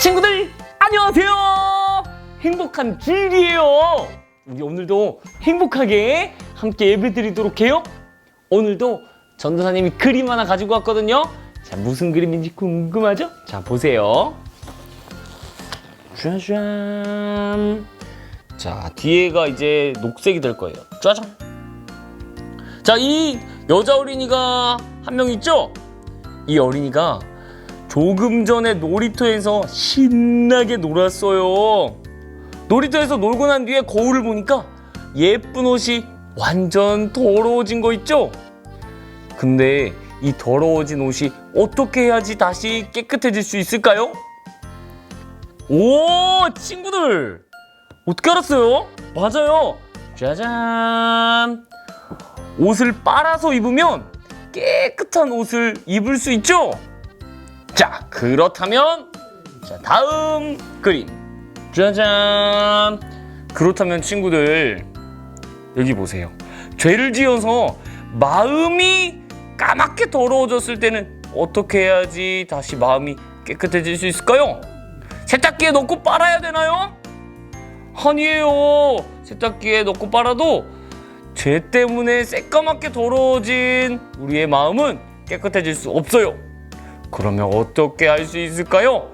친구들 안녕하세요. 행복한 주일이에요. 우리 오늘도 행복하게 함께 예배 드리도록 해요. 오늘도 전도사님이 그림 하나 가지고 왔거든요. 자, 무슨 그림인지 궁금하죠? 자, 보세요. 짜잔. 자, 뒤에가 이제 녹색이 될 거예요. 짜잔. 자, 이 여자 어린이가 한 명 있죠? 이 어린이가 조금 전에 놀이터에서 신나게 놀았어요. 놀이터에서 놀고 난 뒤에 거울을 보니까 예쁜 옷이 완전 더러워진 거 있죠? 근데 이 더러워진 옷이 어떻게 해야지 다시 깨끗해질 수 있을까요? 오, 친구들! 어떻게 알았어요? 맞아요! 짜잔! 옷을 빨아서 입으면 깨끗한 옷을 입을 수 있죠? 자, 그렇다면 자, 다음 그림. 짜잔! 그렇다면 친구들, 여기 보세요. 죄를 지어서 마음이 까맣게 더러워졌을 때는 어떻게 해야지 다시 마음이 깨끗해질 수 있을까요? 세탁기에 넣고 빨아야 되나요? 아니에요. 세탁기에 넣고 빨아도 죄 때문에 새까맣게 더러워진 우리의 마음은 깨끗해질 수 없어요. 그러면 어떻게 할 수 있을까요?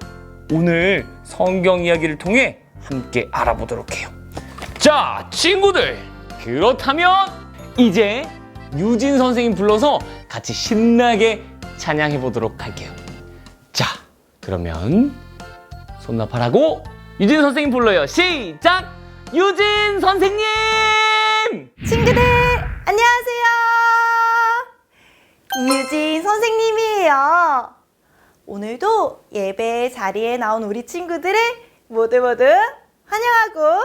오늘 성경 이야기를 통해 함께 알아보도록 해요. 자, 친구들, 그렇다면 이제 유진 선생님 불러서 같이 신나게 찬양해 보도록 할게요. 자, 그러면 손나팔하고 유진 선생님 불러요. 시작! 유진 선생님! 친구들 안녕하세요. 이유진 선생님이에요. 오늘도 예배 자리에 나온 우리 친구들을 모두 환영하고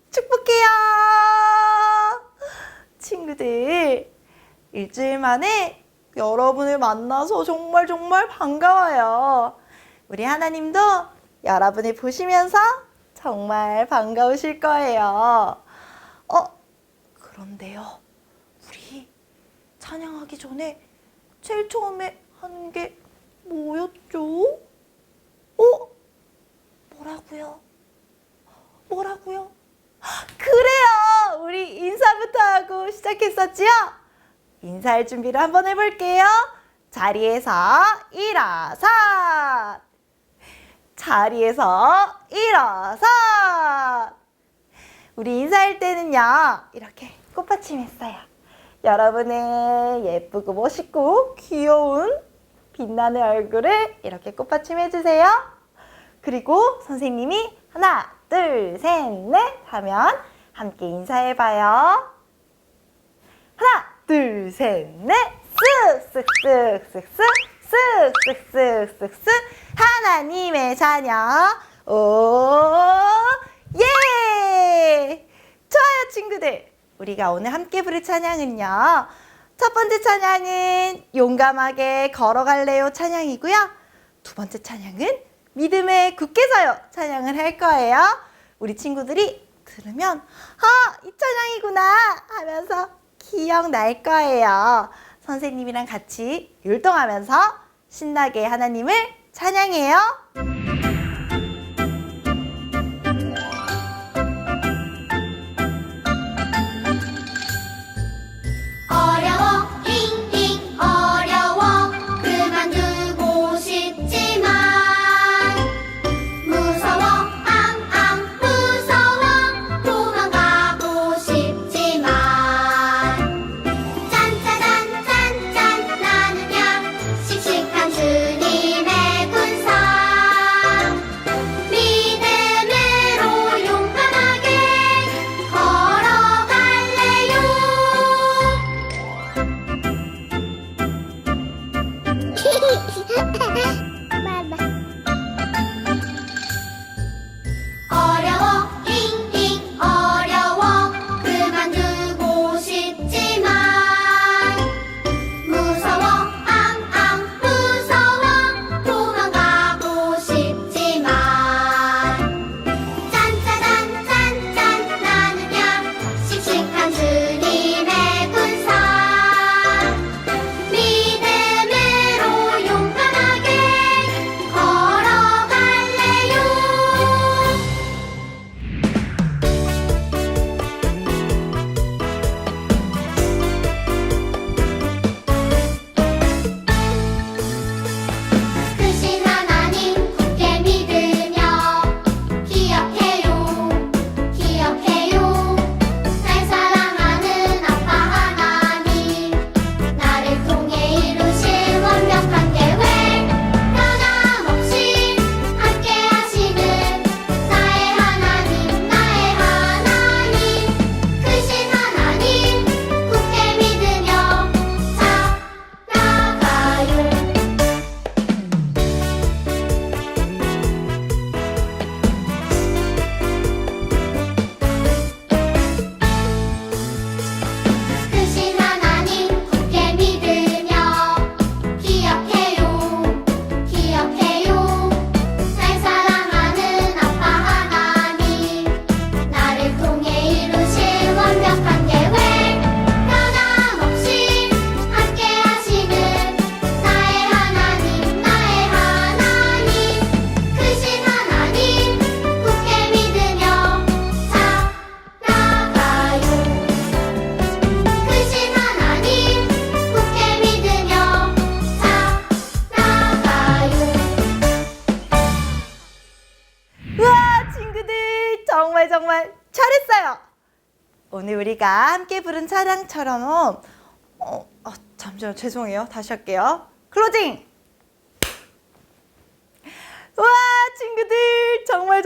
축복해요. 친구들, 일주일 만에 여러분을 만나서 정말 반가워요. 우리 하나님도 여러분을 보시면서 정말 반가우실 거예요. 그런데요, 우리 찬양하기 전에 제일 처음에 하는 게 뭐였죠? 뭐라고요? 그래요! 우리 인사부터 하고 시작했었지요? 인사할 준비를 한번 해볼게요. 자리에서 일어서! 자리에서 일어서! 우리 인사할 때는요, 이렇게 꽃받침 했어요. 여러분의 예쁘고 멋있고 귀여운 빛나는 얼굴을 이렇게 꽃받침 해주세요. 그리고 선생님이 하나, 둘, 셋, 넷 하면 함께 인사해봐요. 하나, 둘, 셋, 넷. 쓱쓱쓱쓱쓱쓱쓱쓱쓱쓱 하나님의 자녀. 오, 예! 좋아요, 친구들. 우리가 오늘 함께 부를 찬양은요, 첫 번째 찬양은 용감하게 걸어갈래요 찬양이고요. 두 번째 찬양은 믿음에 굳게 서요 찬양을 할 거예요. 우리 친구들이 들으면 이 찬양이구나 하면서 기억날 거예요. 선생님이랑 같이 율동하면서 신나게 하나님을 찬양해요. 잘했어요. 오늘 우리가 함께 부른 찬양처럼 잠시만요. 죄송해요. 다시 할게요. 클로징! 와, 친구들 정말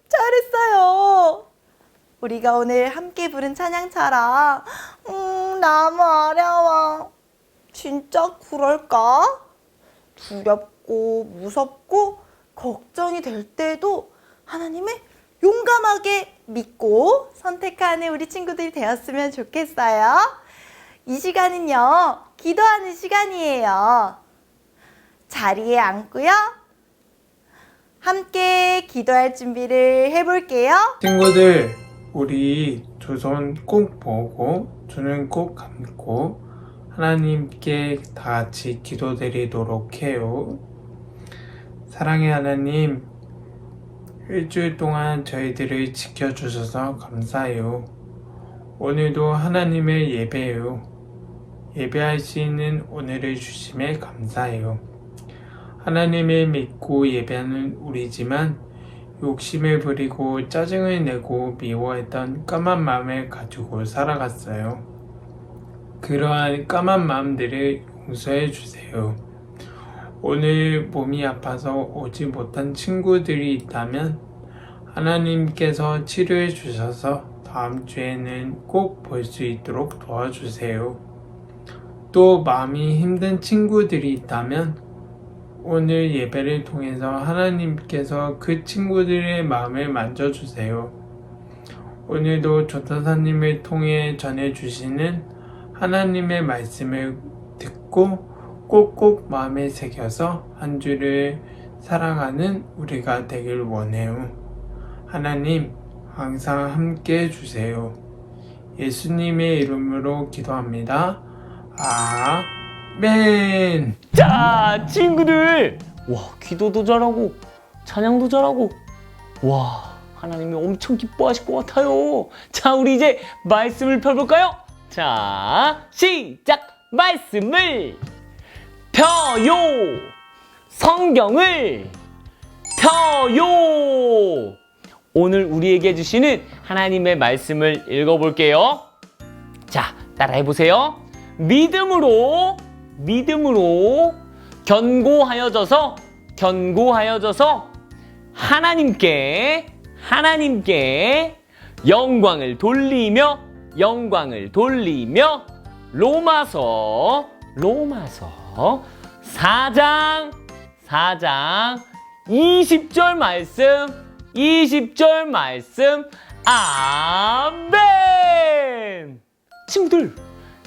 잘했어요. 우리가 오늘 함께 부른 찬양처럼 너무 어려워. 진짜 그럴까? 두렵고 무섭고 걱정이 될 때도 하나님을 용감하게 믿고 선택하는 우리 친구들이 되었으면 좋겠어요. 이 시간은요, 기도하는 시간이에요. 자리에 앉고요. 함께 기도할 준비를 해볼게요. 친구들, 우리 두 손 꼭 모으고 두 눈 꼭 감고 하나님께 다 같이 기도드리도록 해요. 사랑의 하나님, 일주일 동안 저희들을 지켜주셔서 감사해요. 오늘도 하나님의 예배예요. 예배할 수 있는 오늘을 주심에 감사해요. 하나님을 믿고 예배하는 우리지만 욕심을 부리고 짜증을 내고 미워했던 까만 마음을 가지고 살아갔어요. 그러한 까만 마음들을 용서해 주세요. 오늘 몸이 아파서 오지 못한 친구들이 있다면 하나님께서 치료해 주셔서 다음 주에는 꼭 볼 수 있도록 도와주세요. 또 마음이 힘든 친구들이 있다면 오늘 예배를 통해서 하나님께서 그 친구들의 마음을 만져주세요. 오늘도 조타사님을 통해 전해주시는 하나님의 말씀을 듣고 꼭꼭 마음에 새겨서 한 주를 살아가는 우리가 되길 원해요. 하나님, 항상 함께 해주세요. 예수님의 이름으로 기도합니다. 아멘. 자, 친구들, 와, 기도도 잘하고 찬양도 잘하고, 와, 하나님이 엄청 기뻐하실 것 같아요. 자, 우리 이제 말씀을 펴볼까요? 자, 시작! 말씀을 펴요. 성경을 펴요. 오늘 우리에게 주시는 하나님의 말씀을 읽어볼게요. 자, 따라해보세요. 믿음으로 견고하여져서 하나님께 영광을 돌리며 로마서 4장 20절 말씀 아멘. 친구들,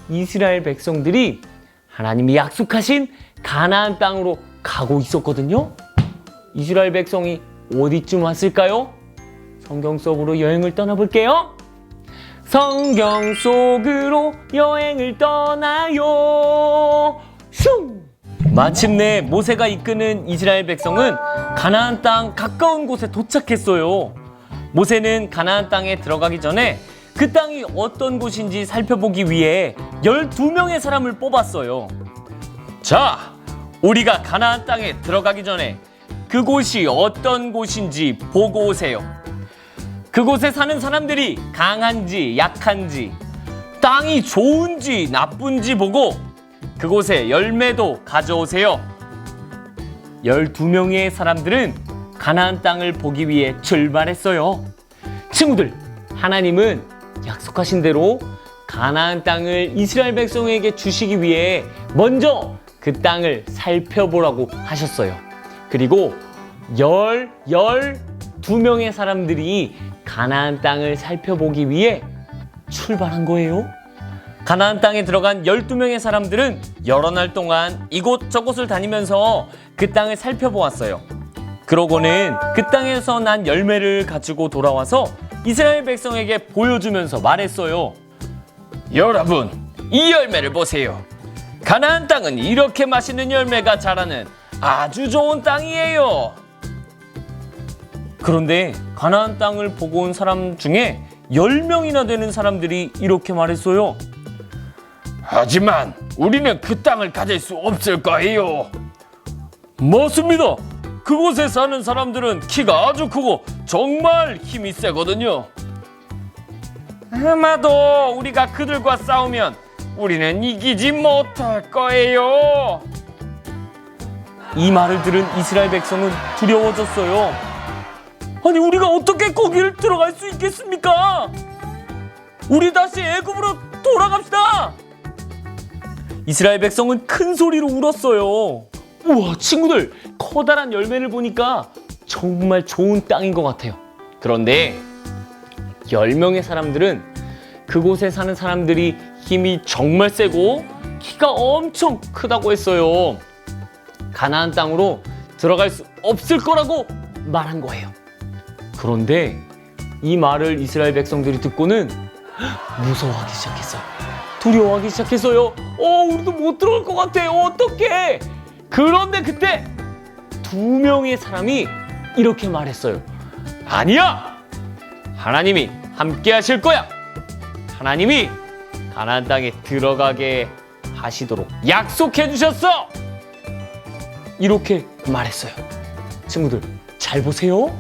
이스라엘 백성들이 하나님이 약속하신 가나안 땅으로 가고 있었거든요. 이스라엘 백성이 어디쯤 왔을까요? 성경 속으로 여행을 떠나볼게요. 성경 속으로 여행을 떠나요. 슝! 마침내 모세가 이끄는 이스라엘 백성은 가나안 땅 가까운 곳에 도착했어요. 모세는 가나안 땅에 들어가기 전에 그 땅이 어떤 곳인지 살펴보기 위해 12명의 사람을 뽑았어요. 자, 우리가 가나안 땅에 들어가기 전에 그곳이 어떤 곳인지 보고 오세요. 그곳에 사는 사람들이 강한지 약한지, 땅이 좋은지 나쁜지 보고 그곳에 열매도 가져오세요. 12명의 사람들은 가나안 땅을 보기 위해 출발했어요. 친구들, 하나님은 약속하신 대로 가나안 땅을 이스라엘 백성에게 주시기 위해 먼저 그 땅을 살펴보라고 하셨어요. 그리고 12명의 사람들이 가나안 땅을 살펴보기 위해 출발한 거예요. 가나안 땅에 들어간 12명의 사람들은 여러 날 동안 이곳저곳을 다니면서 그 땅을 살펴보았어요. 그러고는 그 땅에서 난 열매를 가지고 돌아와서 이스라엘 백성에게 보여주면서 말했어요. 여러분, 이 열매를 보세요. 가나안 땅은 이렇게 맛있는 열매가 자라는 아주 좋은 땅이에요. 그런데 가나안 땅을 보고 온 사람 중에 10명이나 되는 사람들이 이렇게 말했어요. 하지만 우리는 그 땅을 가질 수 없을 거예요. 맞습니다. 그곳에 사는 사람들은 키가 아주 크고 정말 힘이 세거든요. 아마도 우리가 그들과 싸우면 우리는 이기지 못할 거예요. 이 말을 들은 이스라엘 백성은 두려워졌어요. 아니, 우리가 어떻게 거기를 들어갈 수 있겠습니까? 우리 다시 애굽으로 돌아갑시다. 이스라엘 백성은 큰 소리로 울었어요. 우와, 친구들, 커다란 열매를 보니까 정말 좋은 땅인 것 같아요. 그런데 10명의 사람들은 그곳에 사는 사람들이 힘이 정말 세고 키가 엄청 크다고 했어요. 가나안 땅으로 들어갈 수 없을 거라고 말한 거예요. 그런데 이 말을 이스라엘 백성들이 듣고는 무서워하기 시작했어요. 두려워하기 시작했어요. 우리도 못 들어갈 것 같아요. 어떡해? 그런데 그때 2명의 사람이 이렇게 말했어요. 아니야! 하나님이 함께 하실 거야! 하나님이 가나안 땅에 들어가게 하시도록 약속해 주셨어! 이렇게 말했어요. 친구들, 잘 보세요.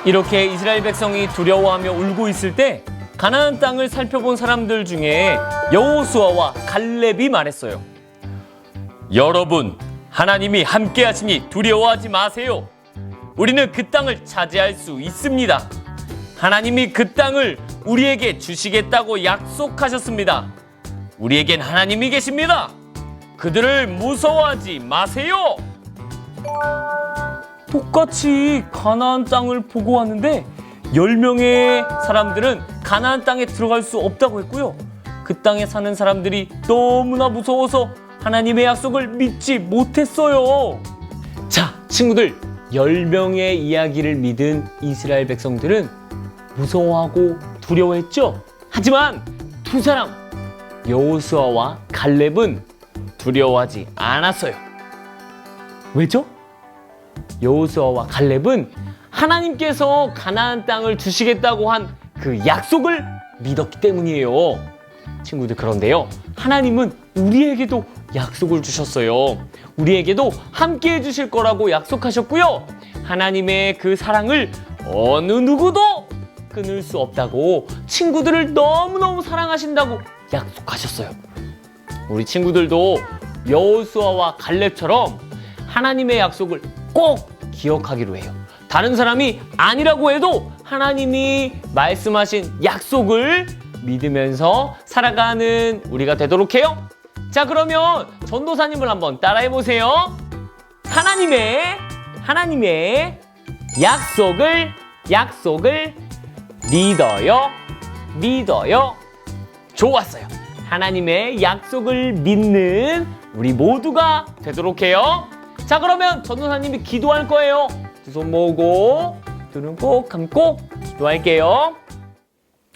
이렇게 이스라엘 백성이 두려워하며 울고 있을 때 가나안 땅을 살펴본 사람들 중에 여호수아와 갈렙이 말했어요. 여러분, 하나님이 함께 하시니 두려워하지 마세요. 우리는 그 땅을 차지할 수 있습니다. 하나님이 그 땅을 우리에게 주시겠다고 약속하셨습니다. 우리에겐 하나님이 계십니다. 그들을 무서워하지 마세요. 똑같이 가나안 땅을 보고 왔는데 10명의 사람들은 가나안 땅에 들어갈 수 없다고 했고요. 그 땅에 사는 사람들이 너무나 무서워서 하나님의 약속을 믿지 못했어요. 자, 친구들, 10명의 이야기를 믿은 이스라엘 백성들은 무서워하고 두려워했죠. 하지만 2사람, 여호수아와 갈렙은 두려워하지 않았어요. 왜죠? 여호수아와 갈렙은 하나님께서 가나안 땅을 주시겠다고 한 그 약속을 믿었기 때문이에요. 친구들, 그런데요, 하나님은 우리에게도 약속을 주셨어요. 우리에게도 함께 해주실 거라고 약속하셨고요. 하나님의 그 사랑을 어느 누구도 끊을 수 없다고, 친구들을 너무너무 사랑하신다고 약속하셨어요. 우리 친구들도 여호수아와 갈렙처럼 하나님의 약속을 꼭 기억하기로 해요. 다른 사람이 아니라고 해도 하나님이 말씀하신 약속을 믿으면서 살아가는 우리가 되도록 해요. 자, 그러면 전도사님을 한번 따라해 보세요. 하나님의 약속을 믿어요. 좋았어요. 하나님의 약속을 믿는 우리 모두가 되도록 해요. 자, 그러면 전도사님이 기도할 거예요. 두 손 모으고 두 눈 꼭 감고 기도할게요.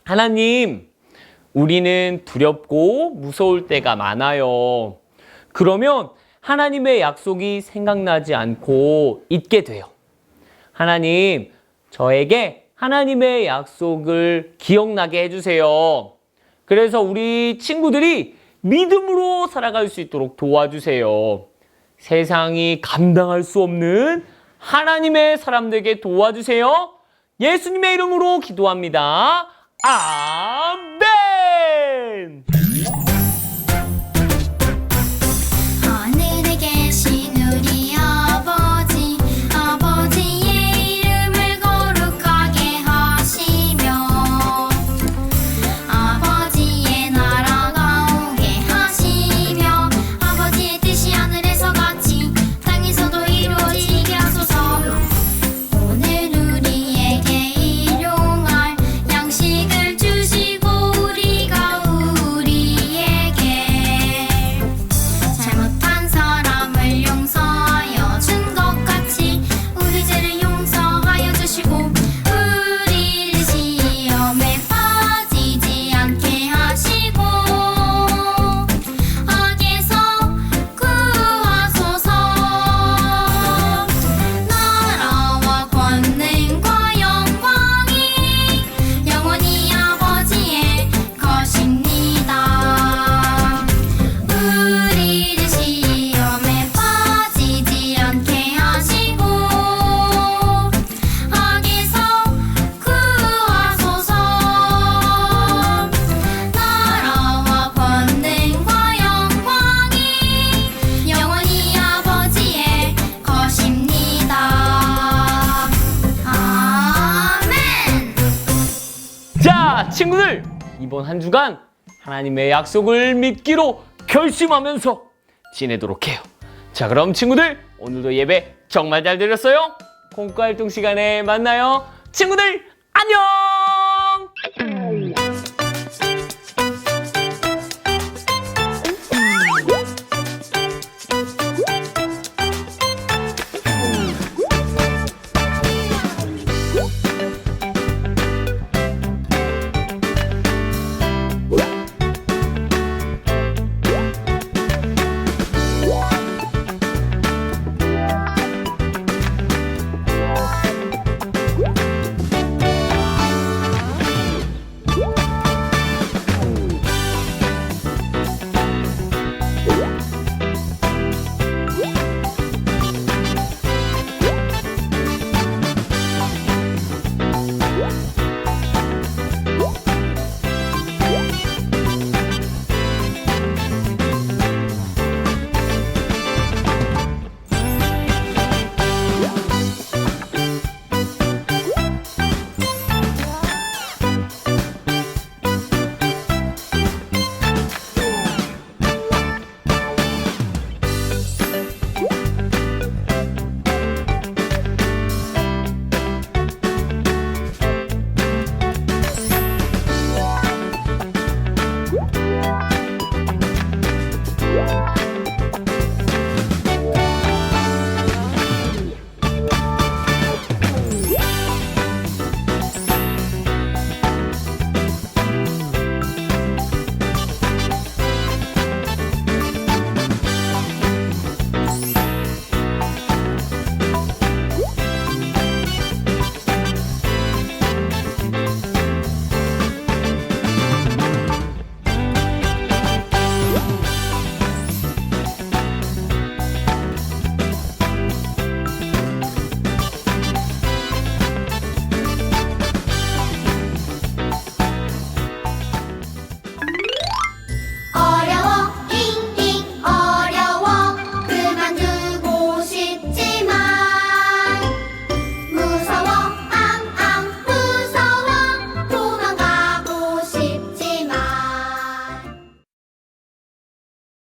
하나님, 우리는 두렵고 무서울 때가 많아요. 그러면 하나님의 약속이 생각나지 않고 잊게 돼요. 하나님, 저에게 하나님의 약속을 기억나게 해주세요. 그래서 우리 친구들이 믿음으로 살아갈 수 있도록 도와주세요. 세상이 감당할 수 없는 하나님의 사람들에게 도와주세요. 예수님의 이름으로 기도합니다. 아멘! 하늘에 계신 우리 아버지, 아버지의 이름을 거룩하게 하시며 아버지의 나라가 오게 하시며 아버지의 뜻이 하늘에서 같이 땅에서도 이루어지게 하소서. 오늘 우리에게 일용할 양식을 주시고 친구들, 이번 한 주간 하나님의 약속을 믿기로 결심하면서 지내도록 해요. 자, 그럼 친구들, 오늘도 예배 정말 잘 드렸어요. 공과 활동 시간에 만나요. 친구들, 안녕!